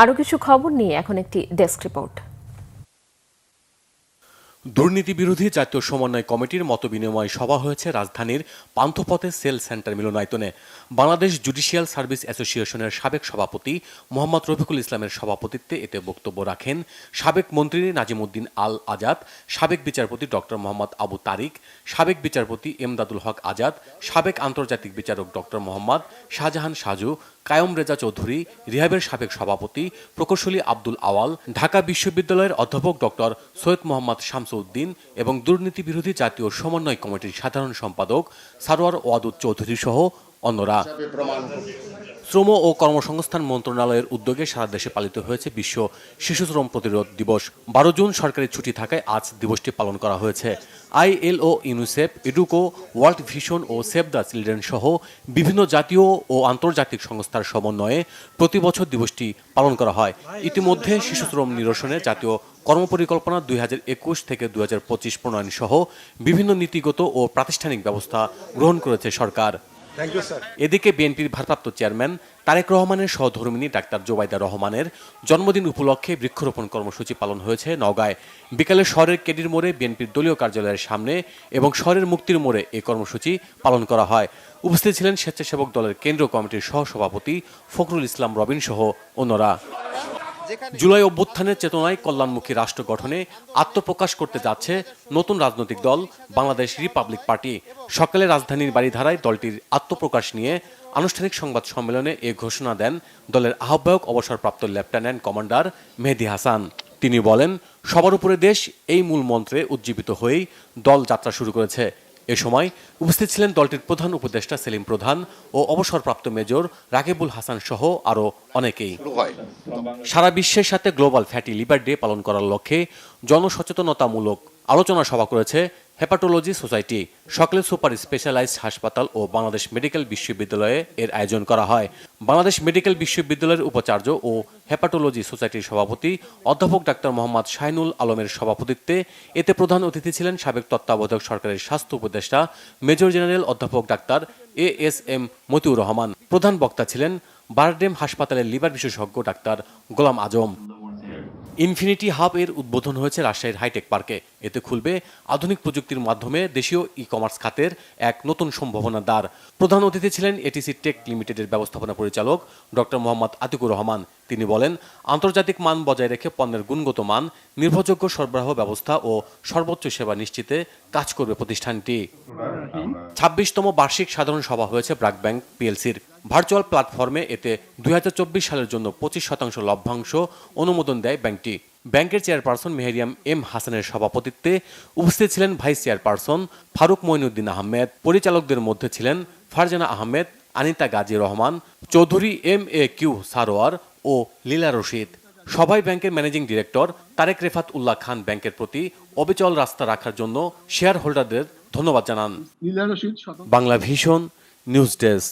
আরও কিছু খবর নিয়ে এখন একটি ডেস্ক রিপোর্ট। দুর্নীতি বিরোধী জাতীয় সমন্বয় কমিটির মতবিনিময় সভা হয়েছে রাজধানীর পান্থপথে সেল সেন্টার মিলনায়তনে। বাংলাদেশ জুডিশিয়াল সার্ভিস অ্যাসোসিয়েশনের সাবেক সভাপতি মোহাম্মদ রফিকুল ইসলামের সভাপতিত্বে এতে বক্তব্য রাখেন সাবেক মন্ত্রী নাজিমুদ্দিন আল আজাদ, সাবেক বিচারপতি ডক্টর মোহাম্মদ আবু তারিক, সাবেক বিচারপতি এমদাদুল হক আজাদ, সাবেক আন্তর্জাতিক বিচারক ডক্টর মোহাম্মদ শাহজাহান সাজু, কায়ম রেজা চৌধুরী, রিহাবের সাবেক সভাপতি প্রকৌশলী আব্দুল আওয়াল, ঢাকা বিশ্ববিদ্যালয়ের অধ্যাপক ডক্টর সৈয়দ মোহাম্মদ শামসউদ্দিন এবং দুর্নীতি বিরোধী জাতীয় সমন্বয় কমিটির সাধারণ সম্পাদক সারোয়ার ওয়াদুদ চৌধুরী সহ অন্যরা। শ্রম ও কর্মসংস্থান মন্ত্রণালয়ের উদ্যোগে সারা দেশে পালিত হয়েছে বিশ্ব শিশু শ্রম প্রতিরোধ দিবস। 12 জুন সরকারি ছুটি থাকায় আজ দিবসটি পালন করা হয়েছে। ILO, UNICEF, Educo, world vision ও সেভ দ্য চিলড্রেন সহ বিভিন্ন জাতীয় ও আন্তর্জাতিক সংস্থার সমন্বয়ে প্রতি বছর দিবসটি পালন করা হয়। ইতিমধ্যে শিশু শ্রম নিরসনে জাতীয় কর্মপরিকল্পনা 2021 থেকে 2025 প্রণয়ন সহ বিভিন্ন নীতিগত ও প্রাতিষ্ঠানিক ব্যবস্থা গ্রহণ করেছে সরকার। এদিকে বিএনপির ভারপ্রাপ্ত চেয়ারম্যান তারেক রহমানের সহধর্মিণী ডাক্তার জোবাইদা রহমানের জন্মদিন উপলক্ষে বৃক্ষরোপণ কর্মসূচি পালন হয়েছে নওগাঁয়। বিকালে শহরের কেডির মোড়ে বিএনপির দলীয় কার্যালয়ের সামনে এবং শহরের মুক্তির মোড়ে এই কর্মসূচি পালন করা হয়। উপস্থিত ছিলেন স্বেচ্ছাসেবক দলের কেন্দ্রীয় কমিটির সহসভাপতি ফখরুল ইসলাম রবিন সহ অন্যরা। জুলাই অভ্যুত্থানের চেতনায় কল্যাণমুখী রাষ্ট্র গঠনে আত্মপ্রকাশ করতে যাচ্ছে নতুন রাজনৈতিক দল বাংলাদেশ রিপাবলিক পার্টি। সকালে রাজধানীর বাড়িধারায় দলটির আত্মপ্রকাশ নিয়ে আনুষ্ঠানিক সংবাদ সম্মেলনে এ ঘোষণা দেন দলের আহ্বায়ক অবসরপ্রাপ্ত লেফটেন্যান্ট কমান্ডার মেহেদী হাসান। তিনি বলেন, সবার উপরে দেশ এই মূল মন্ত্রে উজ্জীবিত হয়েই দল যাত্রা শুরু করেছে। এ সময় উপস্থিত ছিলেন দলটির প্রধান উপদেষ্টা সেলিম প্রধান ও অবসরপ্রাপ্ত মেজর রাকিবুল হাসান সহ আরও অনেকেই। সারা বিশ্বের সাথে গ্লোবাল ফ্যাটি লিভার ডে পালন করার লক্ষ্যে জনসচেতনতামূলক আলোচনা সভা করেছে হেপাটোলজি সোসাইটি। সকালে সুপার স্পেশালাইজড হাসপাতাল ও বাংলাদেশ মেডিকেল বিশ্ববিদ্যালয়ে এর আয়োজন করা হয়। বাংলাদেশ মেডিকেল বিশ্ববিদ্যালয়ের উপাচার্য ও হেপাটোলজি সোসাইটির সভাপতি অধ্যাপক ডাক্তার মোহাম্মদ শাহিনুল আলমের সভাপতিত্বে এতে প্রধান অতিথি ছিলেন সাবেক তত্ত্বাবধায়ক সরকারের স্বাস্থ্য উপদেষ্টা মেজর জেনারেল অধ্যাপক ডাক্তার ASM মতিউর রহমান। প্রধান বক্তা ছিলেন বারডেম হাসপাতালের লিভার বিশেষজ্ঞ doctor Golam Azam. Infinity hub এর উদ্বোধন হয়েছে রাজশাহীর হাইটেক পার্কে। এতে খুলবে আধুনিক প্রযুক্তির মাধ্যমে দেশীয় ই-কমার্স খাতের এক নতুন সম্ভাবনার দ্বার। প্রধান অতিথি ছিলেন এটিসি টেক লিমিটেডের ব্যবস্থাপনা পরিচালক ডক্টর মোহাম্মদ আতিকুর রহমান। তিনি বলেন, আন্তর্জাতিক মান বজায় রেখে পণ্যের গুণগত মান, নির্ভরযোগ্য সরবরাহ ব্যবস্থা ও সর্বোচ্চ সেবা নিশ্চিতে কাজ করবে প্রতিষ্ঠানটি। 26তম বার্ষিক সাধারণ সভা হয়েছে ব্র্যাক ব্যাংক পিএলসির ভার্চুয়াল প্ল্যাটফর্মে। এতে 2024 সালের জন্য 25% লভ্যাংশ অনুমোদন দেয় ব্যাংকটি। ব্যাংকের চেয়ারপারসন মেহেরিয়াম এম হাসানের সভাপতিত্বে উপস্থিত ছিলেন ভাইস চেয়ারপারসন ফারুক মঈনুদ্দিন আহমেদ। পরিচালকদের মধ্যে ছিলেন ফারজানা আহমেদ, আনিতা গাজী রহমান, চৌধুরী MAQ সারোয়ার ও লীলা রশিদ। সভায় ব্যাংকের ম্যানেজিং ডিরেক্টর তারেক রেফাত উল্লাহ খান ব্যাংকের প্রতি অবিচল রাস্তা রাখার জন্য শেয়ার হোল্ডারদের ধন্যবাদ জানান। Bangla vision news desk.